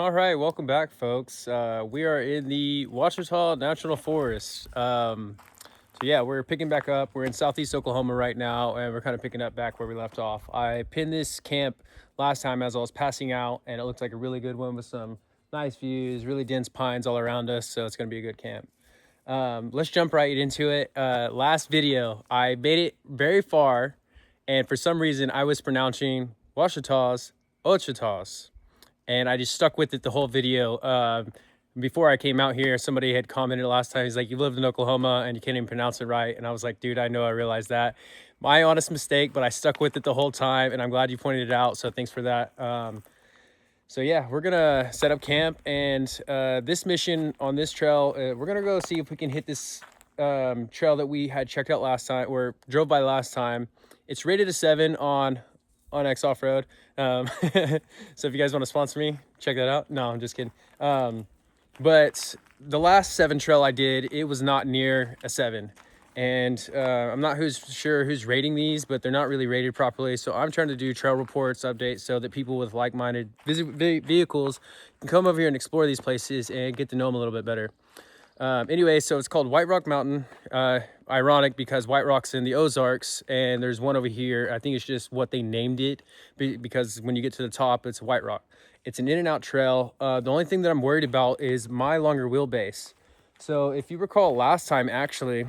All right, welcome back, folks. We are in the Ouachita National Forest. So yeah, we're picking back up. We're in southeast Oklahoma right now, and we're kind of picking up back where we left off. I pinned this camp last time as I was passing out, and it looks like a really good one with some nice views, really dense pines all around us. So it's going to be a good camp. Let's jump right into it. Last video, I made it very far, and for some reason, I was pronouncing Ouachitas, Ouachitas, and I just stuck with it the whole video. Before I came out here, somebody had commented last time. He's like, "You lived in Oklahoma and you can't even pronounce it right." And I was like, "Dude, I know, I realized that. My honest mistake, but I stuck with it the whole time, and I'm glad you pointed it out. So thanks for that." So yeah, we're gonna set up camp, and this mission on this trail, we're gonna go see if we can hit this trail that we had checked out last time, or drove by last time. It's rated a 7 on X Off-Road. So if you guys want to sponsor me, check that out. No, I'm just kidding. But the last 7 trail I did, it was not near a 7. And I'm not sure who's rating these, but they're not really rated properly. So I'm trying to do trail reports, updates, so that people with like-minded vehicles can come over here and explore these places and get to know them a little bit better. Anyway, so it's called White Rock Mountain. Ironic because White Rock's in the Ozarks, and there's one over here. I think it's just what they named it, because when you get to the top, it's White Rock. It's an in and out trail. The only thing that I'm worried about is my longer wheelbase. So if you recall last time, actually,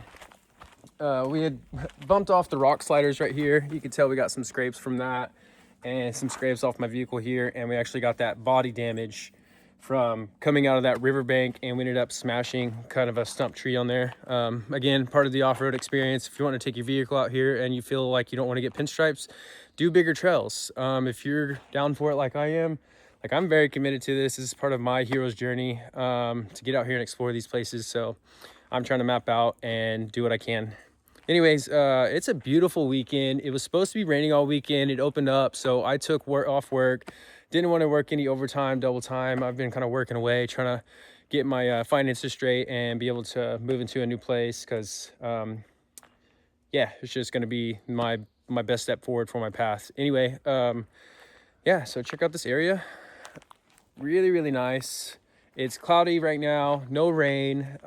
we had bumped off the rock sliders right here. You can tell we got some scrapes from that, and some scrapes off my vehicle here, and we actually got that body damage from coming out of that riverbank, and we ended up smashing kind of a stump tree on there. Again, part of the off-road experience. If you want to take your vehicle out here and you feel like you don't want to get pinstripes, do bigger trails. If you're down for it like I am, like I'm very committed to this. This is part of my hero's journey, to get out here and explore these places. So I'm trying to map out and do what I can. Anyways, it's a beautiful weekend. It was supposed to be raining all weekend. It opened up, so I took off work. Didn't want to work any overtime, double time. I've been kind of working away, trying to get my finances straight and be able to move into a new place, because yeah, it's just going to be my best step forward for my path. Anyway, yeah, so check out this area. Really, really nice. It's cloudy right now, no rain.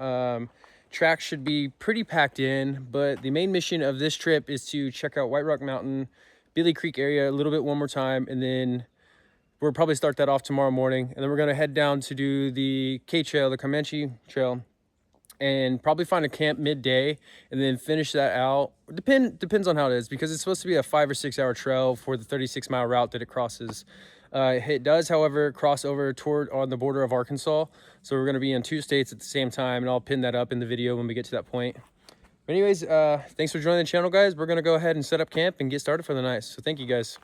Tracks should be pretty packed in, but the main mission of this trip is to check out White Rock Mountain, Billy Creek area a little bit one more time, and then we'll probably start that off tomorrow morning. And then we're going to head down to do the K Trail, the Comanche Trail, and probably find a camp midday and then finish that out. Depends on how it is, because it's supposed to be a 5 or 6 hour trail for the 36-mile route that it crosses. It does, however, cross over on the border of Arkansas. So we're going to be in 2 states at the same time, and I'll pin that up in the video when we get to that point. But anyways, thanks for joining the channel, guys. We're going to go ahead and set up camp and get started for the night. So thank you, guys.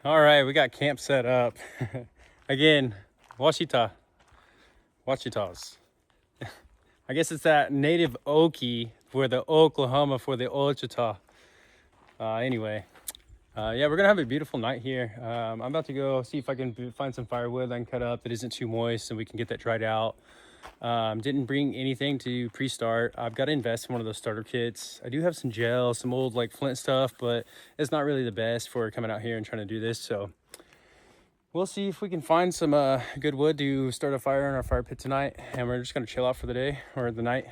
All right, we got camp set up. Again, Ouachitas. I guess it's that native Okie for the Oklahoma for the Ouachita. Anyway, yeah, we're gonna have a beautiful night here. I'm about to go see if I can find some firewood I can cut up that isn't too moist and we can get that dried out. Didn't bring anything to pre-start. I've got to invest in one of those starter kits. I do have some gel, some old like flint stuff, but it's not really the best for coming out here and trying to do this. So we'll see if we can find some good wood to start a fire in our fire pit tonight. And we're just gonna chill out for the day or the night.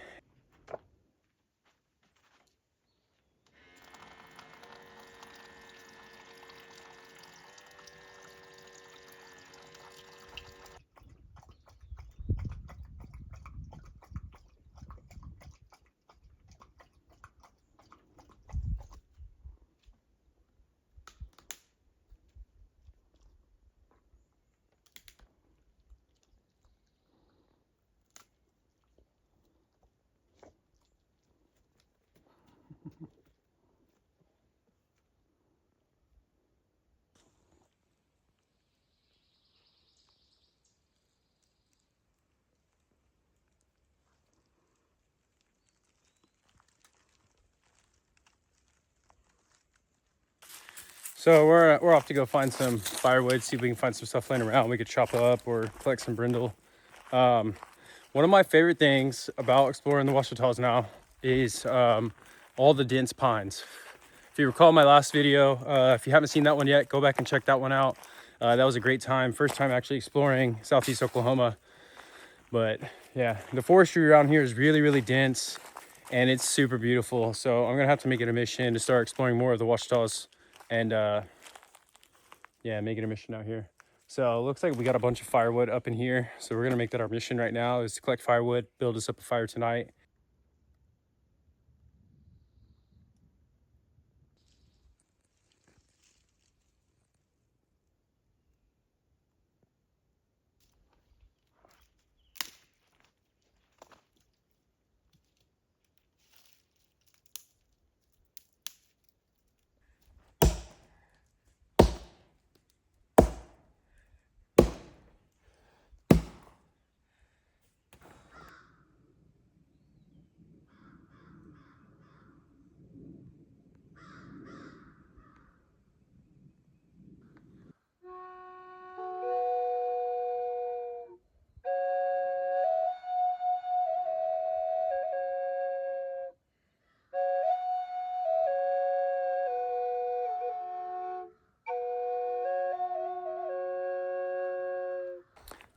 So we're off to go find some firewood, see if we can find some stuff laying around we could chop up or collect some brindle. One of my favorite things about exploring the Ouachitas now is all the dense pines. If you recall my last video, if you haven't seen that one yet, go back and check that one out. That was a great time. First time actually exploring Southeast Oklahoma. But yeah, the forestry around here is really, really dense and it's super beautiful. So I'm gonna have to make it a mission to start exploring more of the Ouachitas and yeah, make it a mission out here. So it looks like we got a bunch of firewood up in here. So we're gonna make that our mission right now, is to collect firewood, build us up a fire tonight.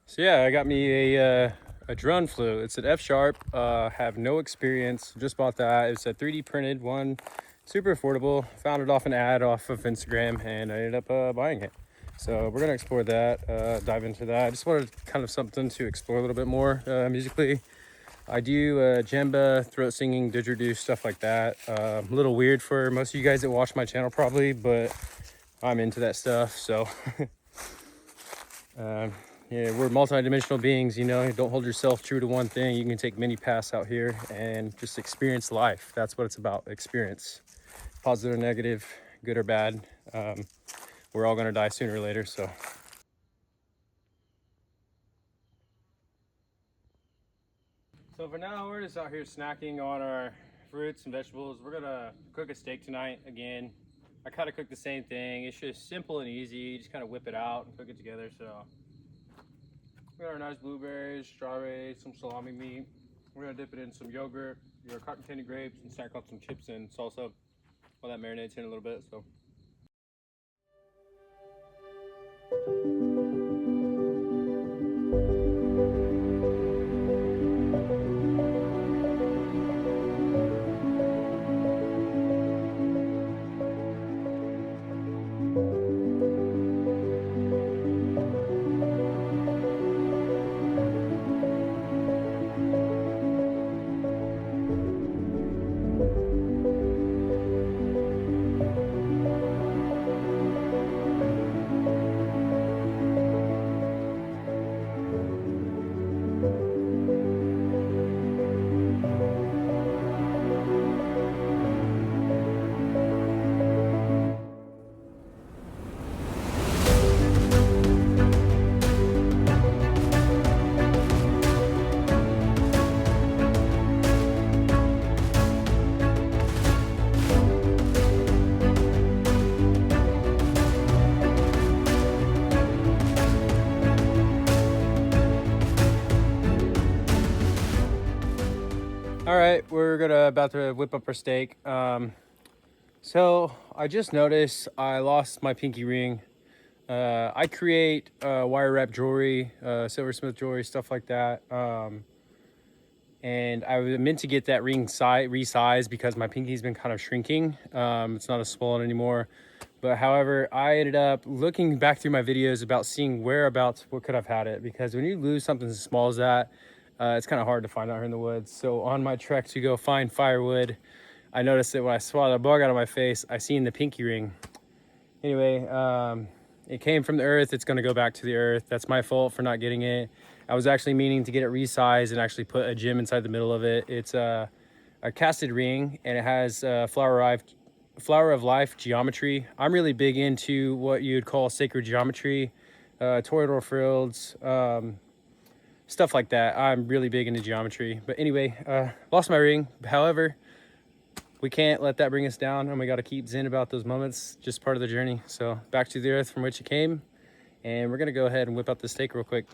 So yeah, I got me a drone flute. It's an F sharp. Have no experience. Just bought that. It's a 3D printed one, super affordable. Found it off an ad off of Instagram, and I ended up buying it. So we're gonna explore that, dive into that. I just wanted kind of something to explore a little bit more musically. I do djembe, throat singing, didgeridoo, stuff like that. A little weird for most of you guys that watch my channel probably, but I'm into that stuff. So. Yeah, we're multi-dimensional beings, you know. Don't hold yourself true to one thing. You can take many paths out here and just experience life. That's what it's about, experience. Positive or negative, good or bad. We're all gonna die sooner or later, so. So for now, we're just out here snacking on our fruits and vegetables. We're gonna cook a steak tonight again. I kind of cook the same thing. It's just simple and easy. You just kind of whip it out and cook it together, so. We got our nice blueberries, strawberries, some salami meat. We're gonna dip it in some yogurt, your cotton candy grapes, and stack up some chips and salsa while that marinates in a little bit. So. All right, we're about to whip up our steak. So I just noticed I lost my pinky ring. I create wire wrap jewelry, silversmith jewelry, stuff like that. And I was meant to get that ring resized because my pinky's been kind of shrinking. It's not as swollen anymore. But however, I ended up looking back through my videos about seeing whereabouts what could have had it, because when you lose something as small as that, it's kind of hard to find out here in the woods. So on my trek to go find firewood, I noticed that when I swallowed a bug out of my face, I seen the pinky ring. Anyway, it came from the earth. It's going to go back to the earth. That's my fault for not getting it. I was actually meaning to get it resized and actually put a gem inside the middle of it. It's a casted ring, and it has flower of life geometry. I'm really big into what you'd call sacred geometry, toroidal fields, stuff like that. I'm really big into geometry. But anyway, lost my ring. However, we can't let that bring us down, and we got to keep zen about those moments, just part of the journey. So back to the earth from which it came, and we're gonna go ahead and whip up the steak real quick.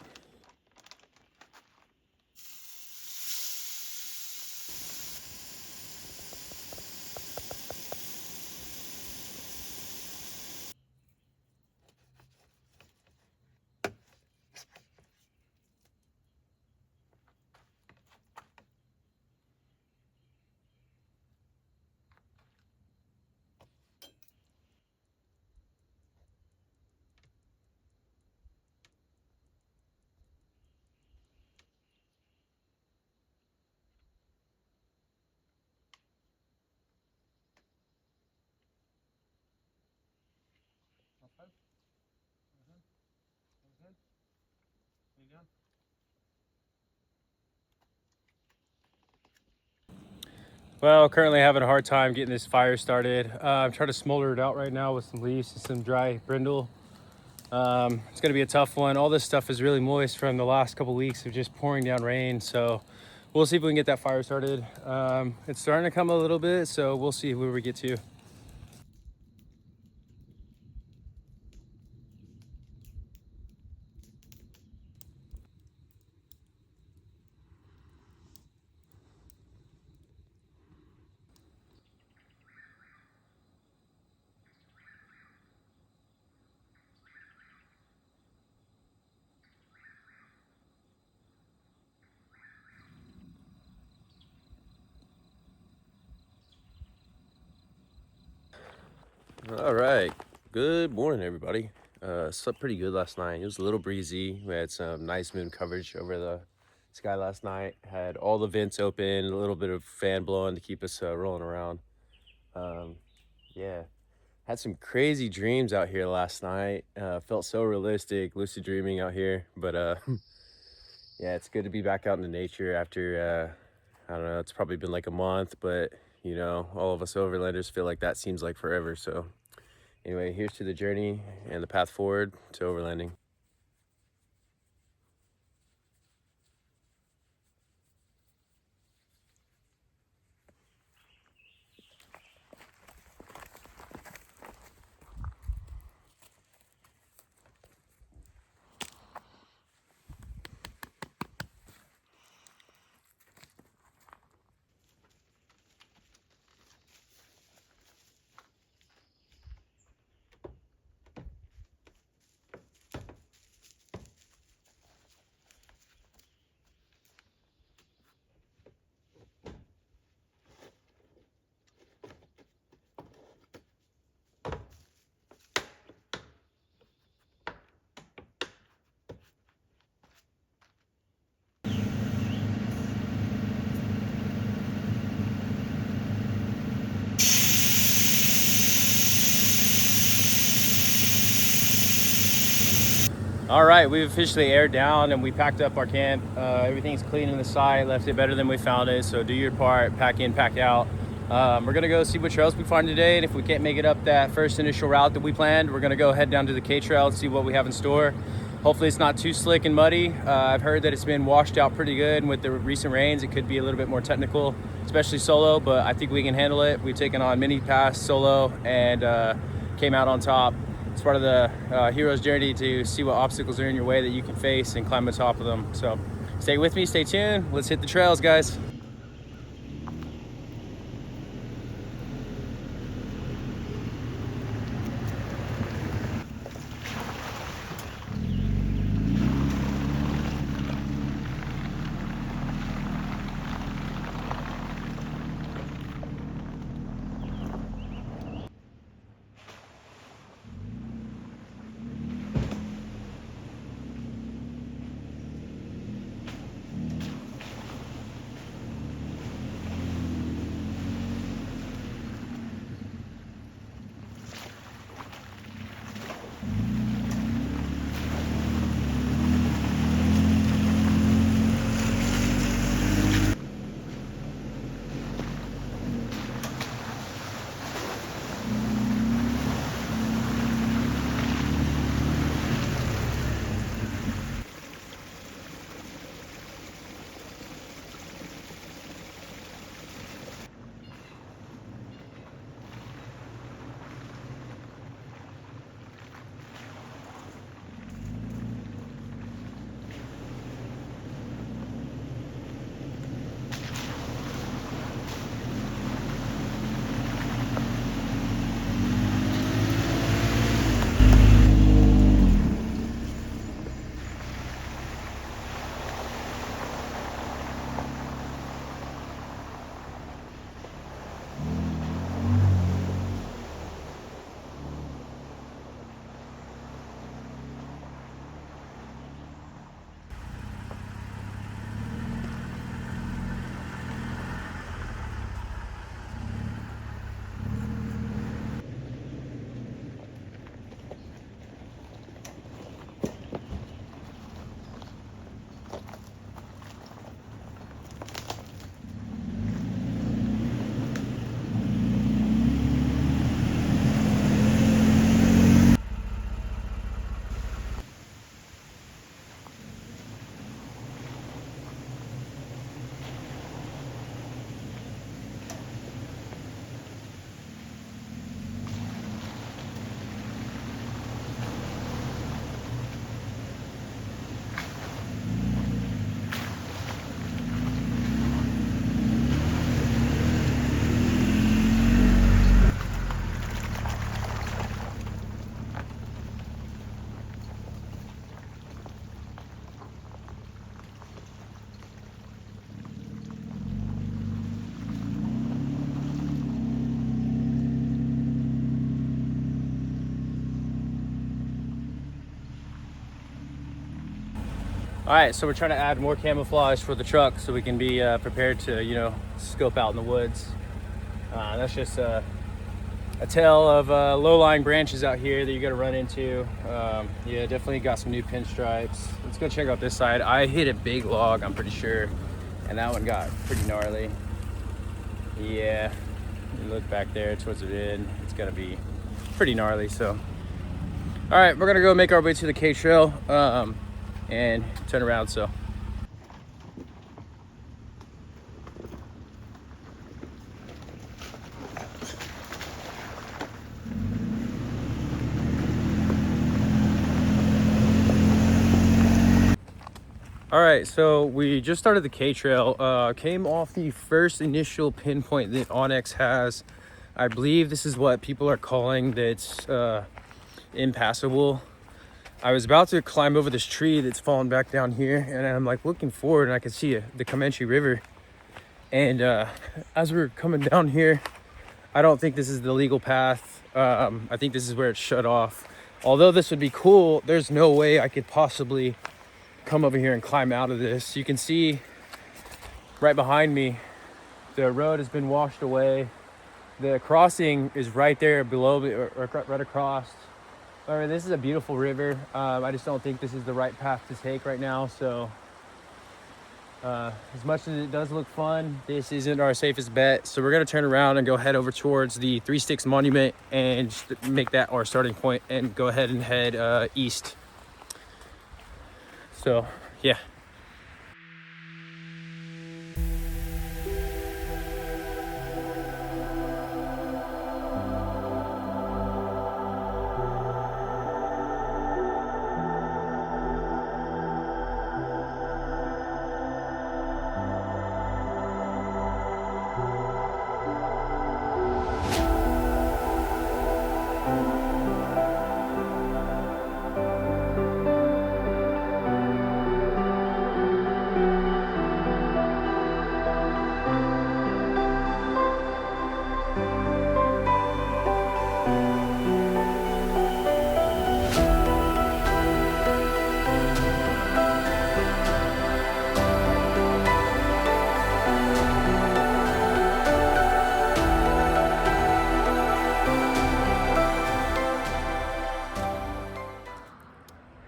Well, currently having a hard time getting this fire started. I'm trying to smolder it out right now with some leaves and some dry brindle. It's gonna be a tough one. All this stuff is really moist from the last couple weeks of just pouring down rain. So we'll see if we can get that fire started. It's starting to come a little bit, so we'll see where we get to. All right. Good morning, everybody. Slept pretty good last night. It was a little breezy. We had some nice moon coverage over the sky last night. Had all the vents open, a little bit of fan blowing to keep us rolling around. Yeah. Had some crazy dreams out here last night. Felt so realistic, lucid dreaming out here. But yeah, it's good to be back out in the nature after, I don't know, it's probably been like a month, but all of us overlanders feel like that seems like forever. So anyway, here's to the journey and the path forward to overlanding. All right, we've officially aired down and we packed up our camp. Everything's clean in the site, left it better than we found it. So do your part, pack in, pack out. We're gonna go see what trails we find today. And if we can't make it up that first initial route that we planned, we're gonna go head down to the K Trail and see what we have in store. Hopefully it's not too slick and muddy. I've heard that it's been washed out pretty good, and with the recent rains, it could be a little bit more technical, especially solo, but I think we can handle it. We've taken on many paths solo and came out on top. It's part of the hero's journey to see what obstacles are in your way that you can face and climb the top of them. So stay with me, stay tuned. Let's hit the trails, guys. All right, so we're trying to add more camouflage for the truck so we can be prepared to, you know, scope out in the woods. That's just a tale of low-lying branches out here that you got to run into. Yeah, definitely got some new pinstripes. Let's go check out this side. I hit a big log, I'm pretty sure, and that one got pretty gnarly. Yeah, you look back there towards the end, it's gonna be pretty gnarly. So, all right, we're gonna go make our way to the K Trail and turn around. So. All right, so we just started the K Trail, came off the first initial pinpoint that Onyx has. I believe this is what people are calling that's impassable. I was about to climb over this tree that's fallen back down here, and I'm like looking forward and I can see the Comanche River. And as we're coming down here, I don't think this is the legal path. I think this is where it's shut off. Although this would be cool, there's no way I could possibly come over here and climb out of this. You can see right behind me, the road has been washed away. The crossing is right there below me, or right across. I mean, this is a beautiful river. I just don't think this is the right path to take right now. So as much as it does look fun, this isn't our safest bet. So we're gonna turn around and go head over towards the Three Sticks Monument and make that our starting point and go ahead and head east. So, yeah.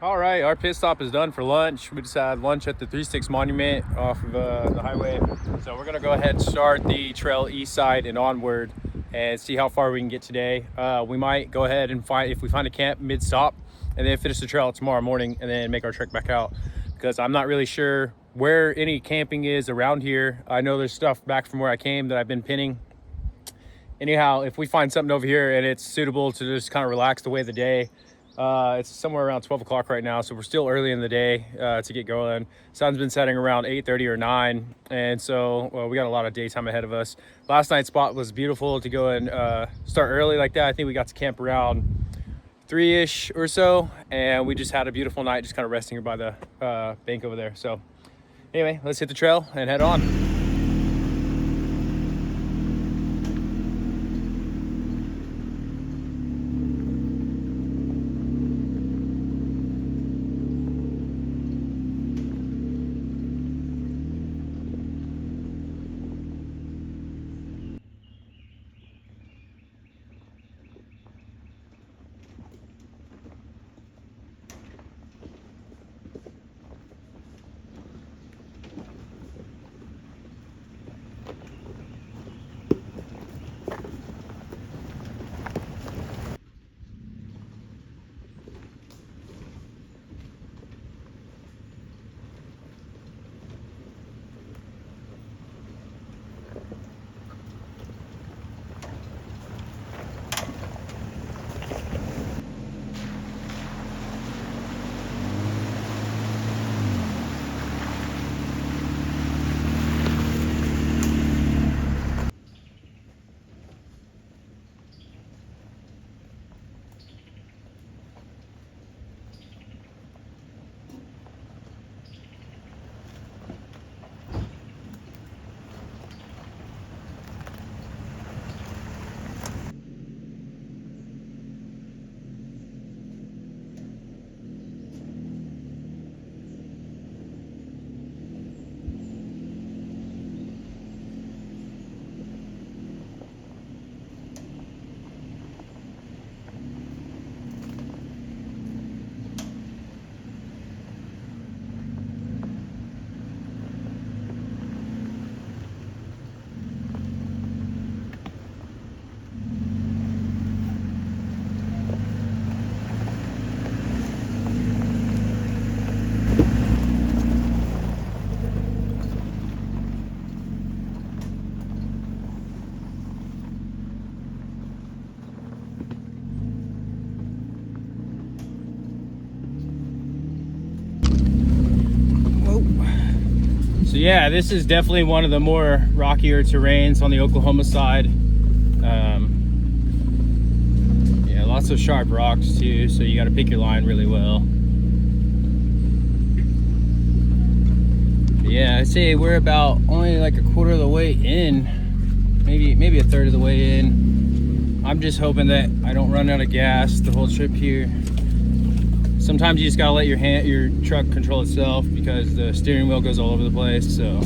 All right, our pit stop is done for lunch. We just had lunch at the Three Sticks Monument off of the highway. So we're gonna go ahead and start the trail east side and onward and see how far we can get today. We might go ahead and if we find a camp mid-stop, and then finish the trail tomorrow morning and then make our trek back out, because I'm not really sure where any camping is around here. I know there's stuff back from where I came that I've been pinning. Anyhow, if we find something over here and it's suitable to just kind of relax the way of the day, it's somewhere around 12 o'clock right now, so we're still early in the day to get going. Sun's been setting around 8:30 or 9, and so we got a lot of daytime ahead of us. Last night's spot was beautiful to go and start early like that. I think we got to camp around 3-ish or so, and we just had a beautiful night just kind of resting by the bank over there. So anyway, let's hit the trail and head on. yeah, this is definitely one of the more rockier terrains on the Oklahoma side. Yeah, lots of sharp rocks too, so you got to pick your line really well. But yeah, I'd say we're about only like a quarter of the way in, maybe a third of the way in. I'm just hoping that I don't run out of gas the whole trip here. Sometimes you just gotta let your truck control itself because the steering wheel goes all over the place. So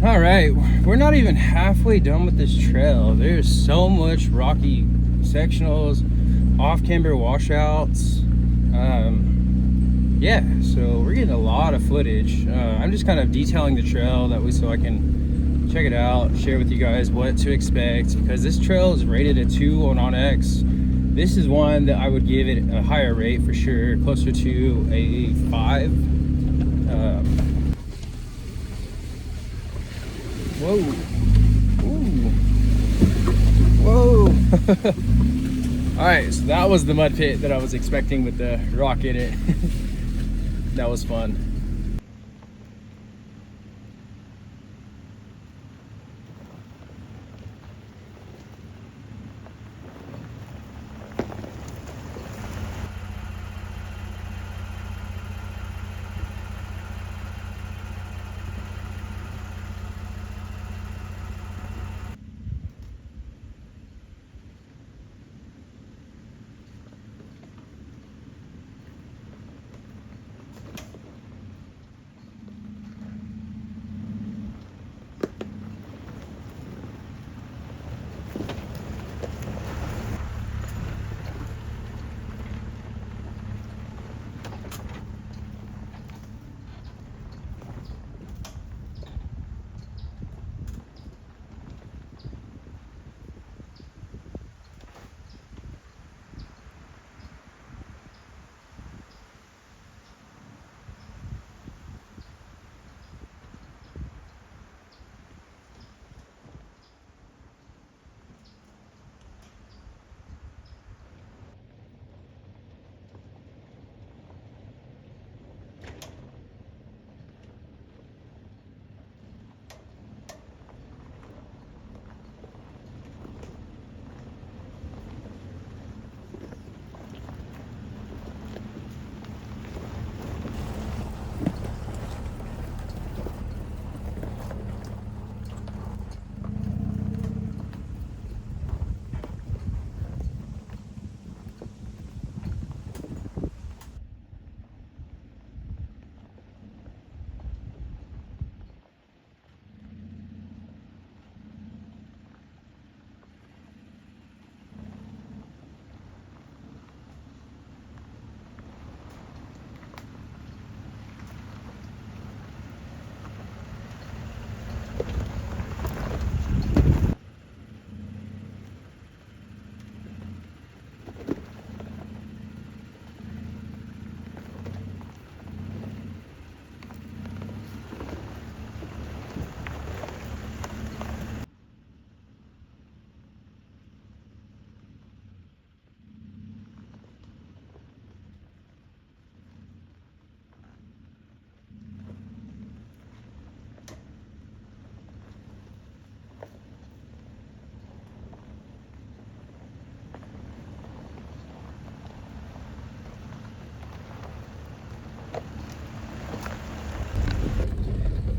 all right, we're not even halfway done with this trail. There's so much rocky sectionals, off camber washouts. Yeah, so we're getting a lot of footage. I'm just kind of detailing the trail that way so I can check it out, share with you guys what to expect, because this trail is rated a 2 on OnX. This is one that I would give it a higher rate for sure, closer to a 5. Whoa. Ooh. Whoa. All right, so that was the mud pit that I was expecting with the rock in it. That was fun.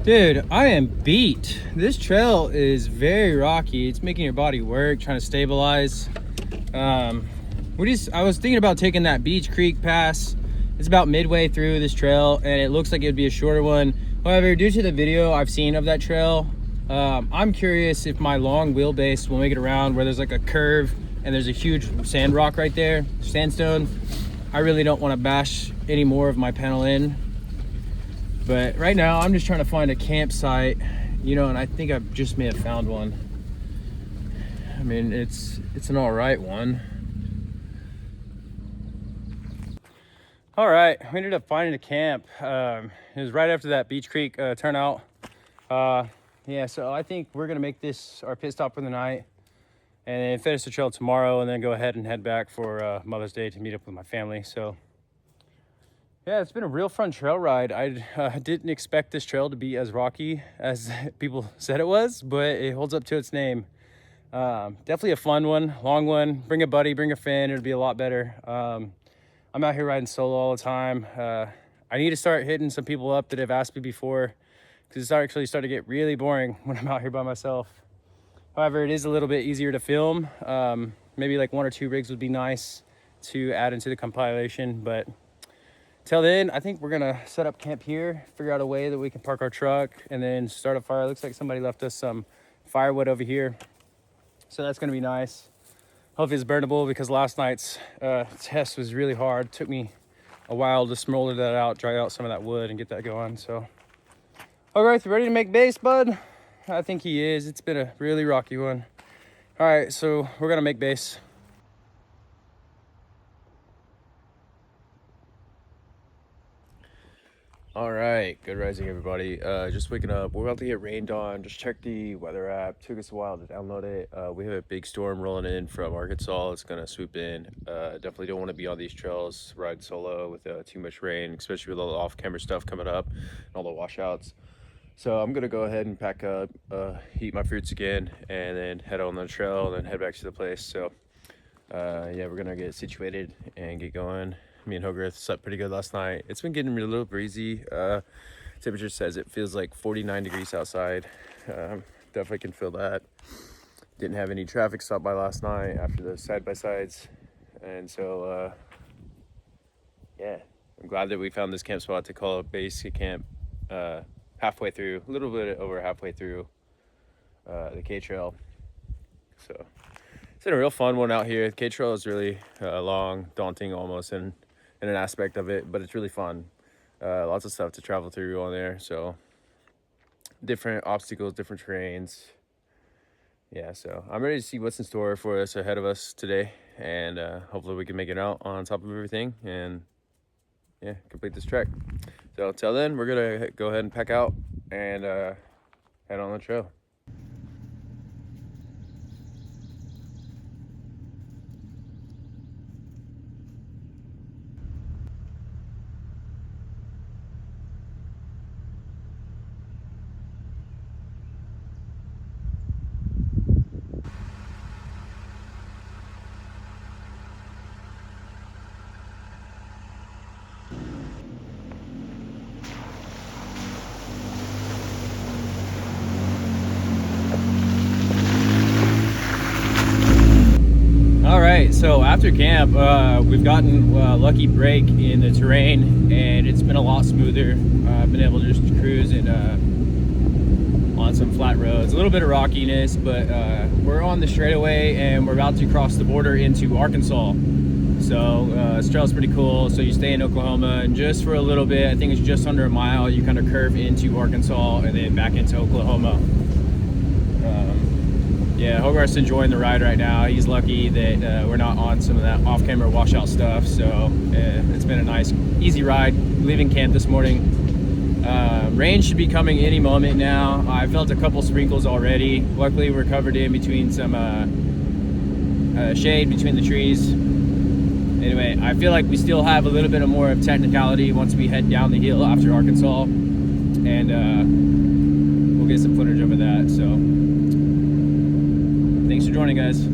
Dude, I am beat. This trail is very rocky. It's making your body work, trying to stabilize. I was thinking about taking that Beach Creek pass. It's about midway through this trail, and it looks like it would be a shorter one. However, due to the video I've seen of that trail, I'm curious if my long wheelbase will make it around where there's like a curve and there's a huge sand rock right there, sandstone. I really don't want to bash any more of my panel in. But right now, I'm just trying to find a campsite, you know, and I think I just may have found one. I mean, it's an all right one. All right, we ended up finding a camp. It was right after that Beach Creek turnout. Yeah, so I think we're gonna make this our pit stop for the night and then finish the trail tomorrow and then go ahead and head back for Mother's Day to meet up with my family. So yeah, it's been a real fun trail ride. I didn't expect this trail to be as rocky as people said it was, but it holds up to its name. Definitely a fun one, long one. Bring a buddy, bring a friend, it'll be a lot better. I'm out here riding solo all the time. I need to start hitting some people up that have asked me before because it's actually starting to get really boring when I'm out here by myself. However, it is a little bit easier to film. Maybe like 1 or 2 rigs would be nice to add into the compilation, but till then, I think we're gonna set up camp here, figure out a way that we can park our truck and then start a fire. Looks like somebody left us some firewood over here. So that's gonna be nice. Hopefully it's burnable because last night's test was really hard. Took me a while to smolder that out, dry out some of that wood and get that going. So, all right, you ready to make base, bud? I think he is. It's been a really rocky one. All right, so we're gonna make base. All right, good rising, everybody. Just waking up. We're about to get rained on. Just checked the weather app. Took us a while to download it. We have a big storm rolling in from Arkansas. It's gonna swoop in. Definitely don't want to be on these trails, ride solo with too much rain, especially with all the off-camera stuff coming up and all the washouts. So I'm gonna go ahead and pack up, eat my fruits again, and then head on the trail, and then head back to the place. So yeah, we're gonna get situated and get going. Me and Hogarth slept pretty good last night. It's been getting a little breezy. Temperature says it feels like 49 degrees outside. Definitely can feel that. Didn't have any traffic stop by last night after the side-by-sides. And so, yeah, I'm glad that we found this camp spot to call a base camp halfway through, a little bit over halfway through the K-Trail. So it's been a real fun one out here. The K-Trail is really long, daunting almost in an aspect of it, but it's really fun. Lots of stuff to travel through on there. So different obstacles, different terrains. Yeah, so I'm ready to see what's in store for us ahead of us today. And hopefully we can make it out on top of everything and yeah, complete this trek. So till then, we're gonna go ahead and pack out and head on the trail. All right, so after camp, we've gotten a lucky break in the terrain and it's been a lot smoother. I've been able to just cruise and on some flat roads, a little bit of rockiness, but we're on the straightaway and we're about to cross the border into Arkansas. So this trail's pretty cool. So you stay in Oklahoma and just for a little bit, I think it's just under a mile, you kind of curve into Arkansas and then back into Oklahoma. Yeah, Hogarth's enjoying the ride right now. He's lucky that we're not on some of that off-camera washout stuff. So it's been a nice, easy ride. Leaving camp this morning. Rain should be coming any moment now. I felt a couple sprinkles already. Luckily, we're covered in between some shade between the trees. Anyway, I feel like we still have a little bit of more of technicality once we head down the hill after Arkansas. And we'll get some footage over that. So thanks for joining, guys.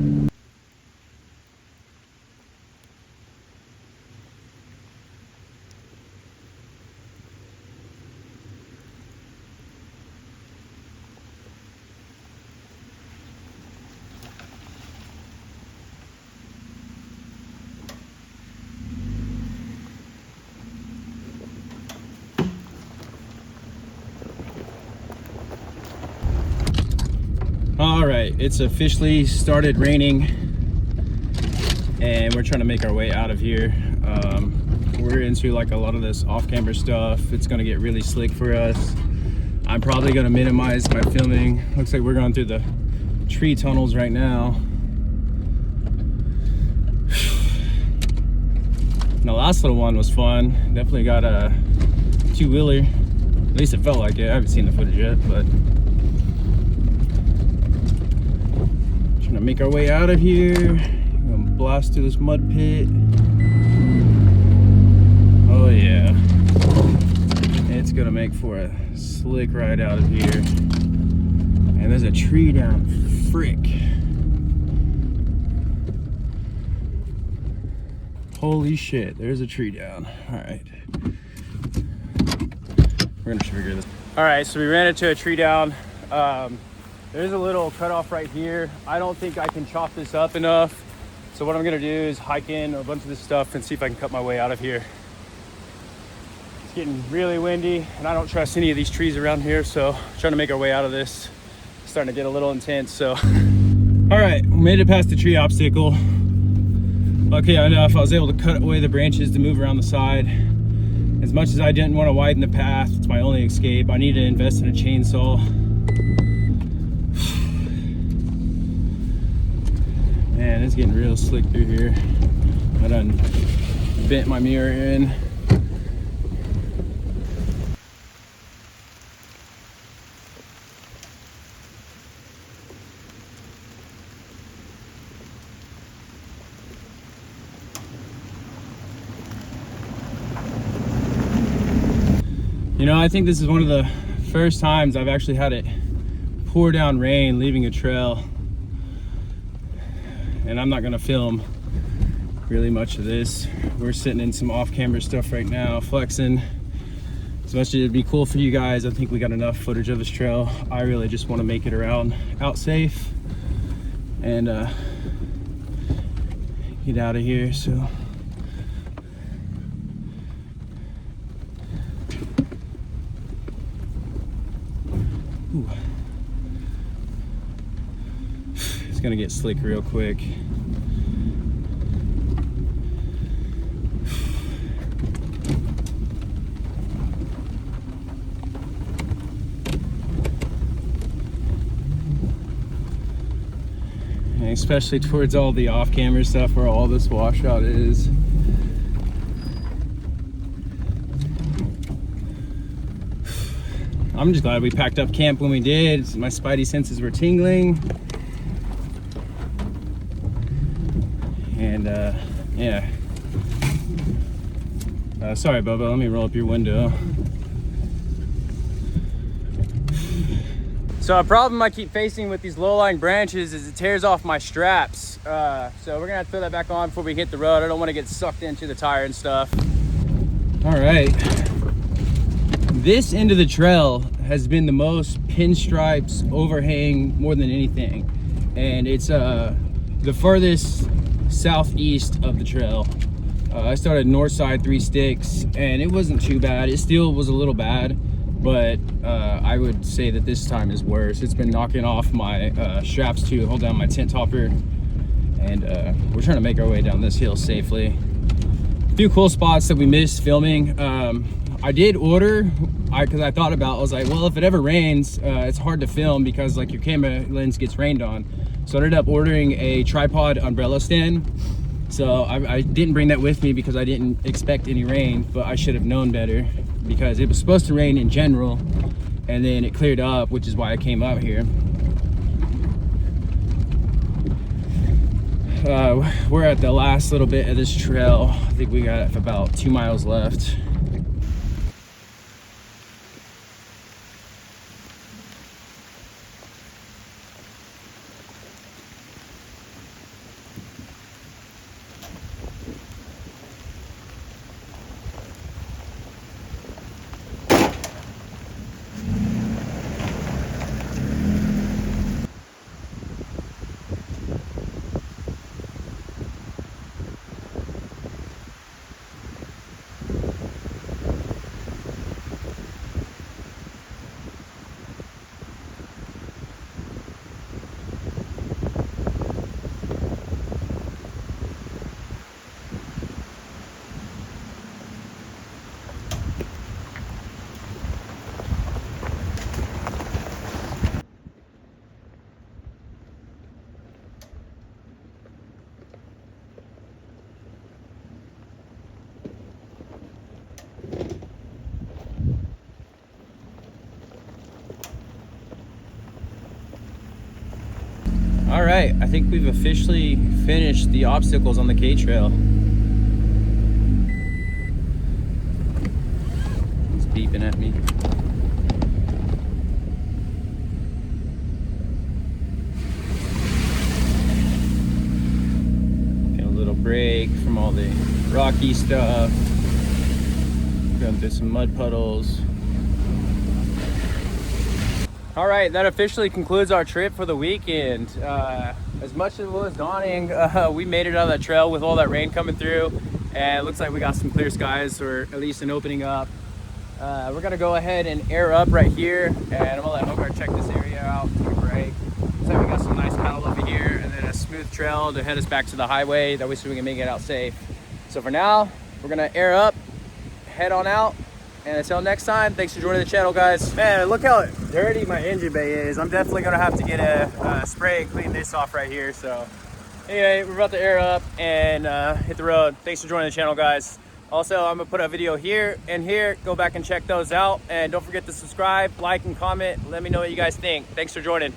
right, it's officially started raining and we're trying to make our way out of here. We're into like a lot of this off-camber stuff. It's gonna get really slick for us. I'm probably gonna minimize my filming. Looks like we're going through the tree tunnels right now. The last little one was fun. Definitely got a two-wheeler. At least it felt like it. I haven't seen the footage yet, but trying to make our way out of here. We're gonna blast through this mud pit. Oh yeah. It's gonna make for a slick ride out of here. And there's a tree down, frick. Holy shit, there's a tree down. All right. We're gonna figure this. All right, so we ran into a tree down. There's a little cutoff right here. I don't think I can chop this up enough. So what I'm gonna do is hike in a bunch of this stuff and see if I can cut my way out of here. It's getting really windy and I don't trust any of these trees around here. So trying to make our way out of this. It's starting to get a little intense, so. All right, we made it past the tree obstacle. Lucky enough, I was able to cut away the branches to move around the side. As much as I didn't want to widen the path, it's my only escape. I need to invest in a chainsaw. Man, it's getting real slick through here. I done bent my mirror in. You know, I think this is one of the first times I've actually had it pour down rain leaving a trail. And I'm not gonna film really much of this. We're sitting in some off-camber stuff right now, flexing. As much as it'd be cool for you guys, I think we got enough footage of this trail. I really just wanna make it around out safe and get out of here, so. Ooh. It's gonna get slick real quick. And especially towards all the off-camera stuff where all this washout is. I'm just glad we packed up camp when we did. My spidey senses were tingling. And yeah. Sorry, Bubba, let me roll up your window. So a problem I keep facing with these low-lying branches is it tears off my straps. So we're gonna have to throw that back on before we hit the road. I don't wanna get sucked into the tire and stuff. All right. This end of the trail has been the most pinstripes overhang more than anything. And it's the furthest southeast of the trail. I started north side 3 sticks and it wasn't too bad. It still was a little bad, but I would say that this time is worse. It's been knocking off my straps to hold down my tent topper, and we're trying to make our way down this hill safely. A few cool spots that we missed filming. I did order, because I thought about, I was like, well, if it ever rains, it's hard to film because like your camera lens gets rained on. So I ended up ordering a tripod umbrella stand. So I didn't bring that with me because I didn't expect any rain, but I should have known better because it was supposed to rain in general and then it cleared up, which is why I came out here. We're at the last little bit of this trail. I think we got about 2 miles left. All right, I think we've officially finished the obstacles on the K Trail. It's beeping at me. Get a little break from all the rocky stuff. Going through some mud puddles. All right, that officially concludes our trip for the weekend. As much as it was daunting, we made it on that trail with all that rain coming through, and it looks like we got some clear skies, or at least an opening up. We're gonna go ahead and air up right here, and I'm gonna let Hogarth check this area out, take a break. Looks like we got some nice cattle over here, and then a smooth trail to head us back to the highway. That way so we can make it out safe. So for now, we're gonna air up, head on out, and until next time, thanks for joining the channel, guys. Man, look how dirty my engine bay is. I'm definitely gonna have to get a spray and clean this off right here. So anyway, we're about to air up and hit the road. Thanks for joining the channel, guys. Also, I'm gonna put a video here and here. Go back and check those out. And don't forget to subscribe, like, and comment. Let me know what you guys think. Thanks for joining.